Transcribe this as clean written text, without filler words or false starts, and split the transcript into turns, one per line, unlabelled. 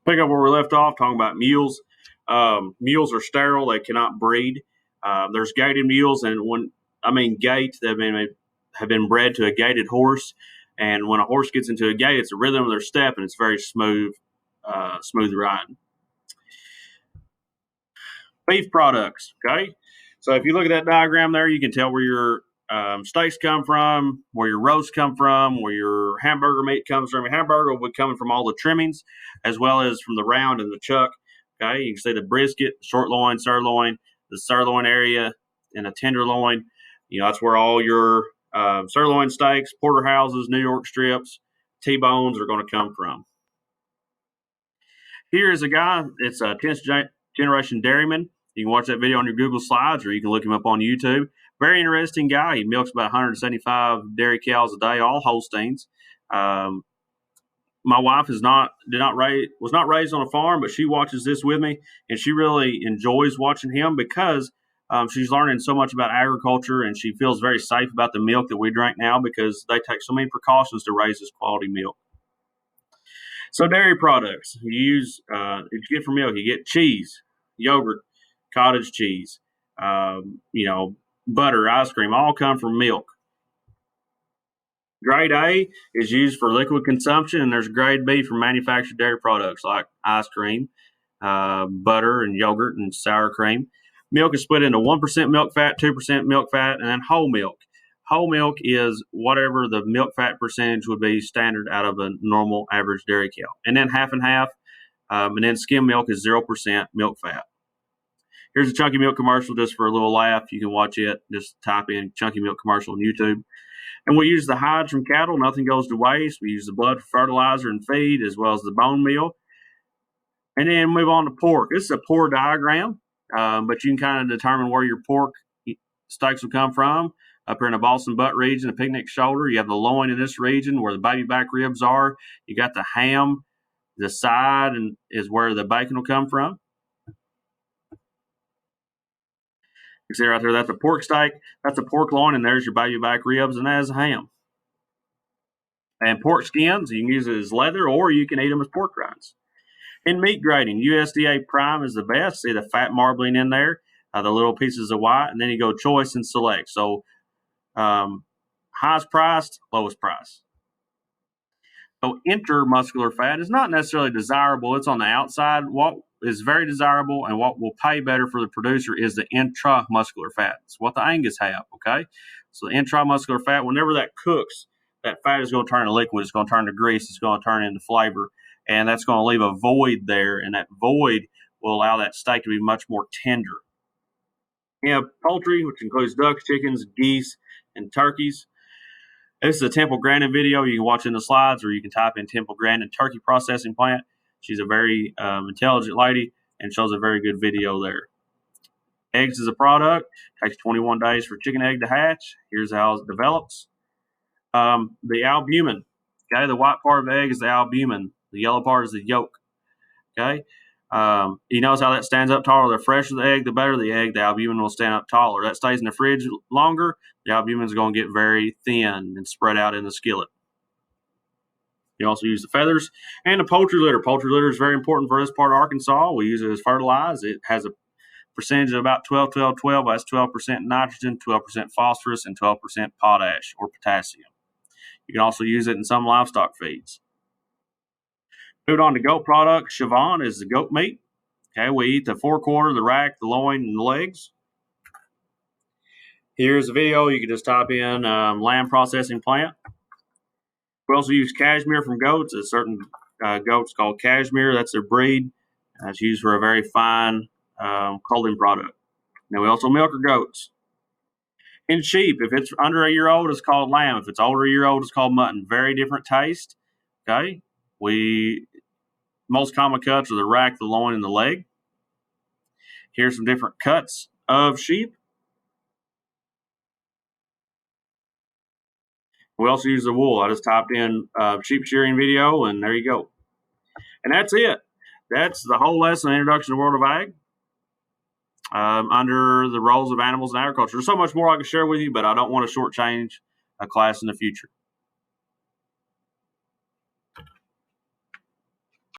Pick up where we left off, talking about mules. Mules are sterile; they cannot breed. There's gated mules, and gates that have been bred to a gated horse. And when a horse gets into a gate, it's a rhythm of their step, and it's very smooth riding. Beef products. Okay, so if you look at that diagram there, you can tell where your steaks come from, where your roasts come from, where your hamburger meat comes from. Your hamburger will be coming from all the trimmings, as well as from the round and the chuck. Okay, you can see the brisket, short loin, sirloin, the sirloin area, and a tenderloin. That's where all your sirloin steaks, porterhouses, New York strips, T-bones are going to come from. Here is a guy. It's a 10th generation dairyman. You can watch that video on your Google Slides, or you can look him up on YouTube. Very interesting guy. He milks about 175 dairy cows a day, all Holsteins. My wife was not raised on a farm, but she watches this with me, and she really enjoys watching him because she's learning so much about agriculture, and she feels very safe about the milk that we drink now because they take so many precautions to raise this quality milk. So dairy products you use, if you get for milk, you get cheese, yogurt, cottage cheese, butter, ice cream, all come from milk. Grade A is used for liquid consumption, and there's grade B for manufactured dairy products like ice cream, butter, and yogurt, and sour cream. Milk is split into 1% milk fat, 2% milk fat, and then whole milk. Whole milk is whatever the milk fat percentage would be standard out of a normal average dairy cow. And then half and half, and then skim milk is 0% milk fat. Here's a chunky milk commercial just for a little laugh. You can watch it. Just type in chunky milk commercial on YouTube. And we use the hides from cattle. Nothing goes to waste. We use the blood for fertilizer and feed, as well as the bone meal. And then move on to pork. This is a poor diagram, but you can kind of determine where your pork steaks will come from. Up here in the Boston butt region, the picnic shoulder, you have the loin in this region where the baby back ribs are. You got the ham, the side, and is where the bacon will come from. You see right there, that's a pork steak, that's a pork loin, and there's your baby back ribs, and that is a ham. And pork skins, you can use it as leather, or you can eat them as pork rinds. In meat grading, USDA Prime is the best. See the fat marbling in there, the little pieces of white, and then you go choice and select. So highest priced, lowest price. So intermuscular fat is not necessarily desirable. It's on the outside. What is very desirable and what will pay better for the producer is the intramuscular fat. It's what the Angus have, okay? So the intramuscular fat, whenever that cooks, that fat is going to turn to liquid. It's going to turn to grease. It's going to turn into flavor. And that's going to leave a void there. And that void will allow that steak to be much more tender. You have poultry, which includes ducks, chickens, geese, and turkeys. This is a Temple Grandin video. You can watch in the slides, or you can type in Temple Grandin turkey processing plant. She's a very intelligent lady and shows a very good video there. Eggs is a product. Takes 21 days for chicken egg to hatch. Here's how it develops. The albumin. Okay, the white part of the egg is the albumin. The yellow part is the yolk. Okay. You notice how that stands up taller. The fresher the egg, the better the egg. The albumin will stand up taller. That stays in the fridge longer. The albumin is going to get very thin and spread out in the skillet. You also use the feathers and the poultry litter. Poultry litter is very important for this part of Arkansas. We use it as fertilizer. It has a percentage of about 12, 12, 12. That's 12% nitrogen, 12% phosphorus, and 12% potash or potassium. You can also use it in some livestock feeds. Moving on to goat products. Siobhan is the goat meat. Okay, we eat the forequarter, the rack, the loin, and the legs. Here's a video. You can just type in lamb processing plant. We also use cashmere from goats. There's certain goats called cashmere. That's their breed. It's used for a very fine clothing product. Now we also milk our goats. In sheep, if it's under a year old, it's called lamb. If it's over a year old, it's called mutton. Very different taste. Okay, most common cuts are the rack, the loin, and the leg. Here's some different cuts of sheep. We also use the wool. I just typed in sheep shearing video, and there you go. And that's it. That's the whole lesson, Introduction to the World of Ag, under the roles of animals in agriculture. There's so much more I can share with you, but I don't want to shortchange a class in the future.